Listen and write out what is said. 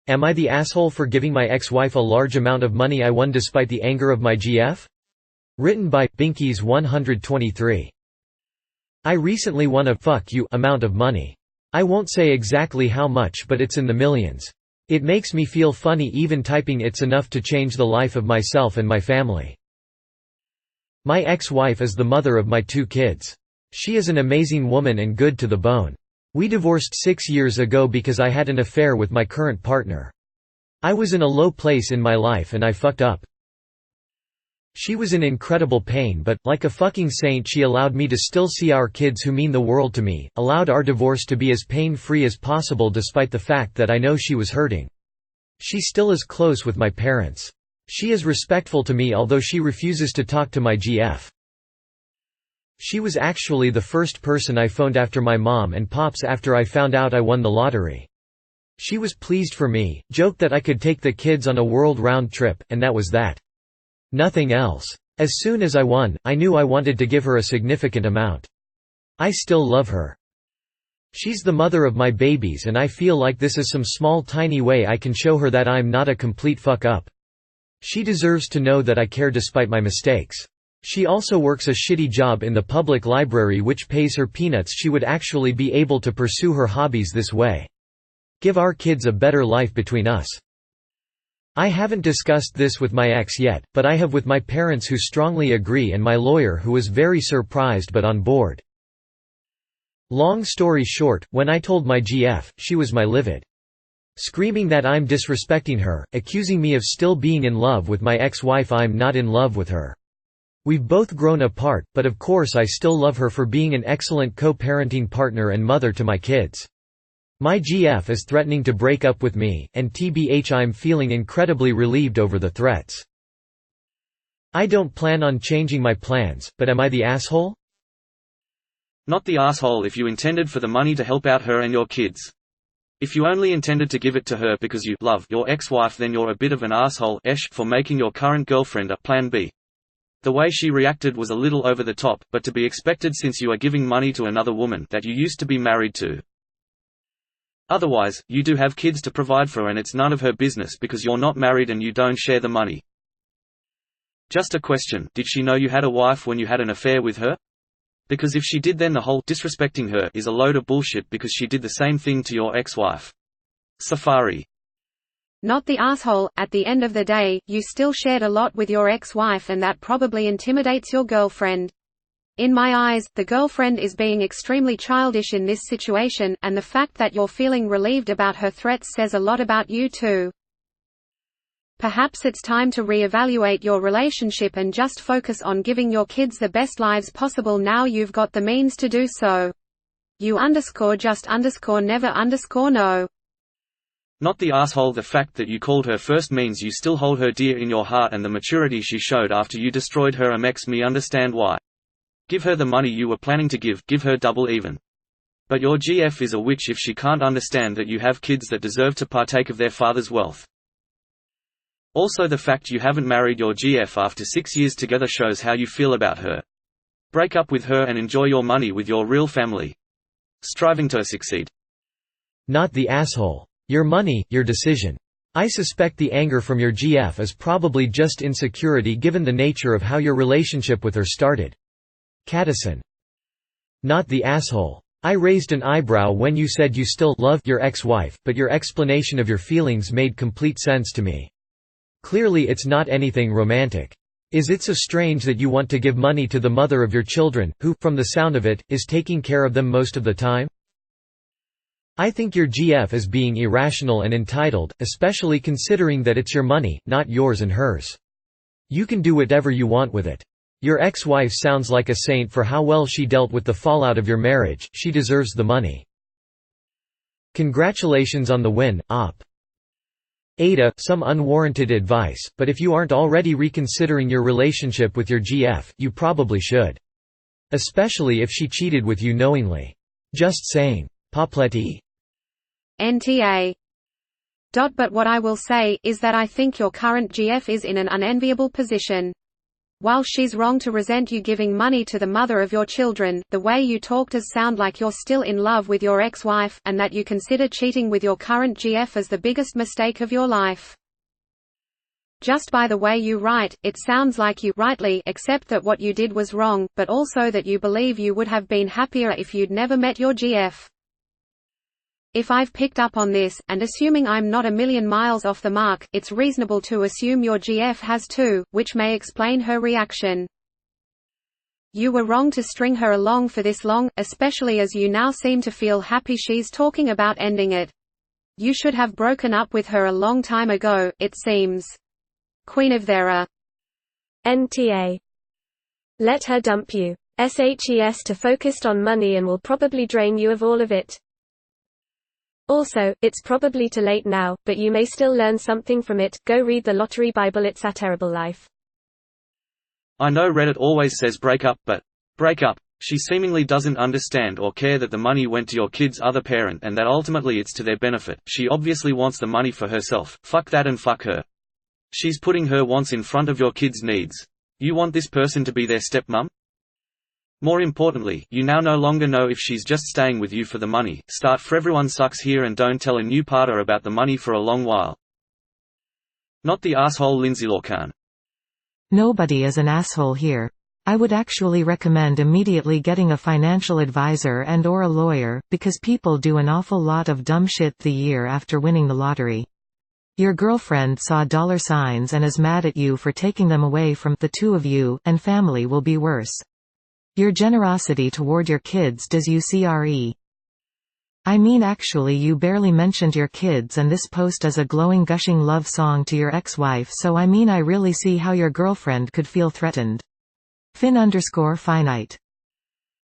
Am I the asshole for giving my ex-wife a large amount of money I won despite the anger of my GF? Written by Binkies 123. I recently won a "fuck you" amount of money. I won't say exactly how much, but it's in the millions. It makes me feel funny even typing it's enough to change the life of myself and my family. My ex-wife is the mother of my 2 kids. She is an amazing woman and good to the bone. We divorced 6 years ago because I had an affair with my current partner. I was in a low place in my life and I fucked up. She was in incredible pain, but, like a fucking saint, she allowed me to still see our kids who mean the world to me, allowed our divorce to be as pain-free as possible despite the fact that I know she was hurting. She still is close with my parents. She is respectful to me although she refuses to talk to my GF. She was actually the first person I phoned after my mom and pops after I found out I won the lottery. She was pleased for me, joked that I could take the kids on a world round trip, and that was that. Nothing else. As soon as I won, I knew I wanted to give her a significant amount. I still love her. She's the mother of my babies and I feel like this is some small tiny way I can show her that I'm not a complete fuck up. She deserves to know that I care despite my mistakes. She also works a shitty job in the public library which pays her peanuts. She would actually be able to pursue her hobbies this way. Give our kids a better life between us. I haven't discussed this with my ex yet, but I have with my parents who strongly agree and my lawyer who was very surprised but on board. Long story short, when I told my GF, she was my livid. Screaming that I'm disrespecting her, accusing me of still being in love with my ex-wife. I'm not in love with her. We've both grown apart, but of course I still love her for being an excellent co-parenting partner and mother to my kids. My GF is threatening to break up with me, and TBH I'm feeling incredibly relieved over the threats. I don't plan on changing my plans, but am I the asshole? Not the asshole if you intended for the money to help out her and your kids. If you only intended to give it to her because you love your ex-wife, then you're a bit of an asshole-esh for making your current girlfriend a plan B. The way she reacted was a little over the top, but to be expected since you are giving money to another woman that you used to be married to. Otherwise, you do have kids to provide for and it's none of her business because you're not married and you don't share the money. Just a question, did she know you had a wife when you had an affair with her? Because if she did, then the whole disrespecting her is a load of bullshit because she did the same thing to your ex-wife. Safari. Not the asshole. At the end of the day, you still shared a lot with your ex-wife and that probably intimidates your girlfriend. In my eyes, the girlfriend is being extremely childish in this situation, and the fact that you're feeling relieved about her threats says a lot about you too. Perhaps it's time to re-evaluate your relationship and just focus on giving your kids the best lives possible now you've got the means to do so. You_just_never_know. Not the asshole. The fact that you called her first means you still hold her dear in your heart, and the maturity she showed after you destroyed her makes me understand why. Give her the money you were planning to give her double even. But your GF is a witch if she can't understand that you have kids that deserve to partake of their father's wealth. Also, the fact you haven't married your GF after 6 years together shows how you feel about her. Break up with her and enjoy your money with your real family. Striving to succeed. Not the asshole. Your money, your decision. I suspect the anger from your GF is probably just insecurity given the nature of how your relationship with her started. Caddison. Not the asshole. I raised an eyebrow when you said you still love your ex-wife, but your explanation of your feelings made complete sense to me. Clearly it's not anything romantic. Is it so strange that you want to give money to the mother of your children, who, from the sound of it, is taking care of them most of the time? I think your GF is being irrational and entitled, especially considering that it's your money, not yours and hers. You can do whatever you want with it. Your ex-wife sounds like a saint for how well she dealt with the fallout of your marriage. She deserves the money. Congratulations on the win, Op. AITA, some unwarranted advice, but if you aren't already reconsidering your relationship with your GF, you probably should. Especially if she cheated with you knowingly. Just saying. Popleti. NTA. But what I will say, is that I think your current GF is in an unenviable position. While she's wrong to resent you giving money to the mother of your children, the way you talk does sound like you're still in love with your ex-wife, and that you consider cheating with your current GF as the biggest mistake of your life. Just by the way you write, it sounds like you rightly accept that what you did was wrong, but also that you believe you would have been happier if you'd never met your GF. If I've picked up on this, and assuming I'm not a million miles off the mark, it's reasonable to assume your GF has too, which may explain her reaction. You were wrong to string her along for this long, especially as you now seem to feel happy she's talking about ending it. You should have broken up with her a long time ago, it seems. Queen of Thera. NTA. Let her dump you. SHES to focused on money and will probably drain you of all of it. Also, it's probably too late now, but you may still learn something from it. Go read the Lottery Bible. It's a terrible life. I know Reddit always says break up, but break up. She seemingly doesn't understand or care that the money went to your kid's other parent and that ultimately it's to their benefit. She obviously wants the money for herself. Fuck that and fuck her. She's putting her wants in front of your kid's needs. You want this person to be their stepmom? More importantly, you now no longer know if she's just staying with you for the money. Start "Everyone sucks here" and don't tell a new partner about the money for a long while. Not the asshole Lindsay Lohan. Nobody is an asshole here. I would actually recommend immediately getting a financial advisor and/or a lawyer, because people do an awful lot of dumb shit the year after winning the lottery. Your girlfriend saw dollar signs and is mad at you for taking them away from the two of you, and family will be worse. Your generosity toward your kids does you CRE. I mean, actually you barely mentioned your kids, and this post is a glowing gushing love song to your ex-wife, so I mean I really see how your girlfriend could feel threatened. Fin_finite